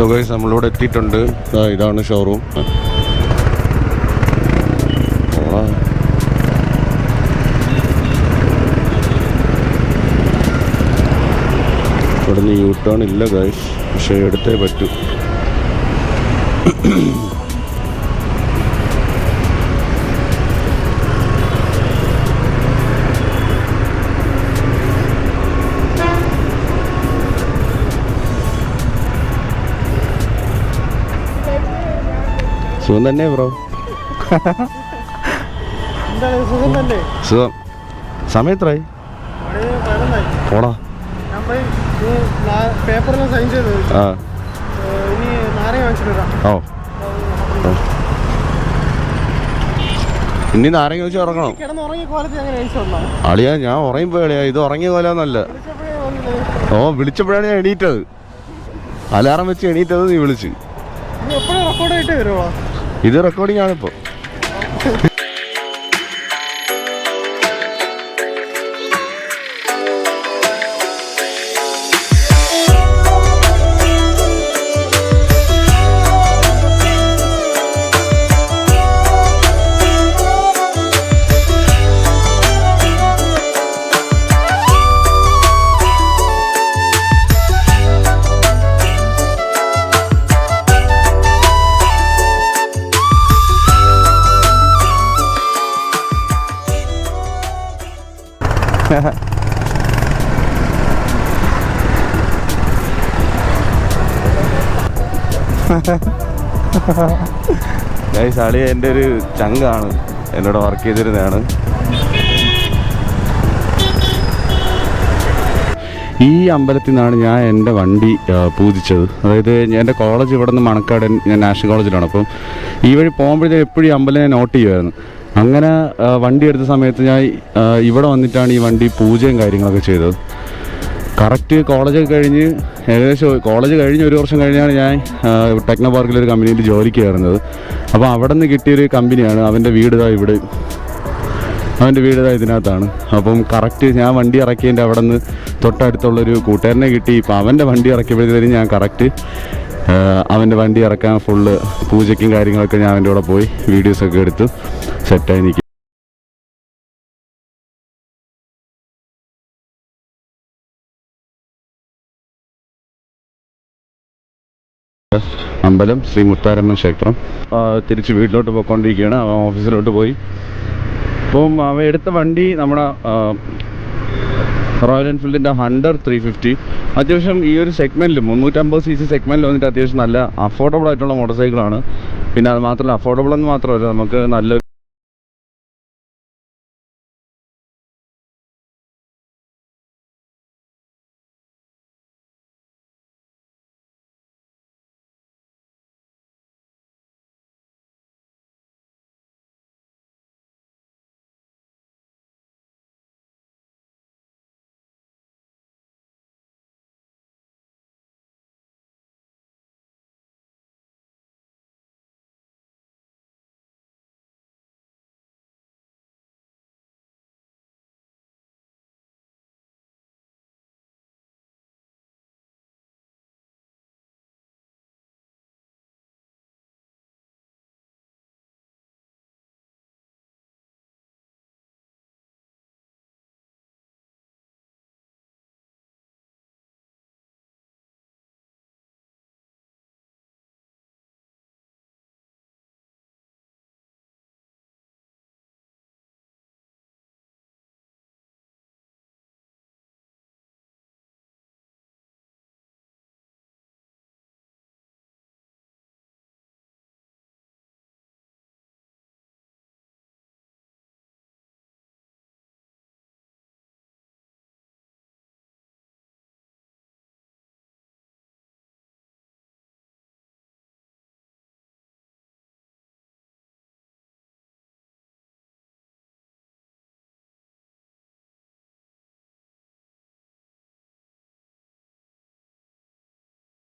So guys നമ്മളിവിടെ എത്തിയിട്ടുണ്ട്. ഇതാണ് ഷോറൂം. ഇവിടുന്ന് യൂ ടേൺ ഇല്ല ഗൈസ്, പക്ഷേ എടുത്തേ പറ്റൂ. സുഖം തന്നെ ബ്രോ. സുഖം. സമയം എത്രയായി? പോടാ. ഇനി നാരങ്ങ വെച്ച് ഉറങ്ങണം. അളിയാ ഞാൻ ഉറങ്ങിപ്പോ കളിയാ, ഇത് ഉറങ്ങിയ പോലെയൊന്നല്ല. വിളിച്ചപ്പോഴാണ് ഞാൻ എണീറ്റത്. അലാറം വെച്ച് എണീറ്റത് നീ വിളിച്ച്. ഇത് റെക്കോർഡിംഗ് ആണിപ്പോ. അളിയ എൻ്റെ ഒരു ചങ്കാണ്, എന്നോട് വർക്ക് ചെയ്തിരുന്നതാണ്. ഈ അമ്പലത്തിൽ നിന്നാണ് ഞാൻ എൻ്റെ വണ്ടി പൂജിച്ചത്. അതായത് എൻ്റെ കോളേജ് ഇവിടെ നിന്ന് മണക്കാട്, ഞാൻ നാഷണൽ കോളേജിലാണ്. അപ്പം ഈ വഴി പോകുമ്പോഴത്തേക്കും എപ്പോഴും ഈ അമ്പലം ഞാൻ നോട്ട് ചെയ്യുമായിരുന്നു. അങ്ങനെ വണ്ടി എടുത്ത സമയത്ത് ഞാൻ ഇവിടെ വന്നിട്ടാണ് ഈ വണ്ടി പൂജയും കാര്യങ്ങളൊക്കെ ചെയ്തത്. കറക്റ്റ് കോളേജൊക്കെ കഴിഞ്ഞ് ഏകദേശം കോളേജ് കഴിഞ്ഞ് 1 വർഷം കഴിഞ്ഞാണ് ഞാൻ ടെക്നോ പാർക്കിലൊരു കമ്പനിയിൽ ജോലിക്ക് കയറുന്നത്. അപ്പോൾ അവിടെ നിന്ന് കിട്ടിയൊരു കമ്പനിയാണ്. അവൻ്റെ വീട് ഇവിടെ, അവൻ്റെ വീട് ഇതിനകത്താണ്. അപ്പം കറക്റ്റ് ഞാൻ വണ്ടി ഇറക്കിയതിൻ്റെ അവിടെ നിന്ന് തൊട്ടടുത്തുള്ളൊരു കൂട്ടുകാരനെ കിട്ടി. ഇപ്പം അവൻ്റെ വണ്ടി ഇറക്കിയപ്പോഴത്തേനും ഞാൻ കറക്റ്റ് അവൻ്റെ വണ്ടി ഇറക്കാൻ ഫുള്ള് പൂജയ്ക്കും കാര്യങ്ങളൊക്കെ ഞാൻ അവൻ്റെ കൂടെ പോയി വീഡിയോസൊക്കെ എടുത്ത് സെറ്റായി നിൽക്കും. അമ്പലം ശ്രീ മുത്താരമ്മൻ ക്ഷേത്രം. തിരിച്ച് വീട്ടിലോട്ട് പോയിക്കൊണ്ടിരിക്കുകയാണ്. അവൻ ഓഫീസിലോട്ട് പോയി. അപ്പം അവൻ എടുത്ത വണ്ടി നമ്മുടെ റോയൽ എൻഫീൽഡിൻ്റെ ഹണ്ടർ 350. അത്യാവശ്യം ഈ ഒരു സെഗ്മെൻറ്റിൽ 350cc സെഗ്മെൻറ്റിൽ വന്നിട്ട് അത്യാവശ്യം നല്ല അഫോർഡബിൾ ആയിട്ടുള്ള മോട്ടോർ സൈക്കിളാണ്. പിന്നെ അത് മാത്രമല്ല, അഫോർഡബിൾ എന്ന് മാത്രമല്ല, നമുക്ക് നല്ലൊരു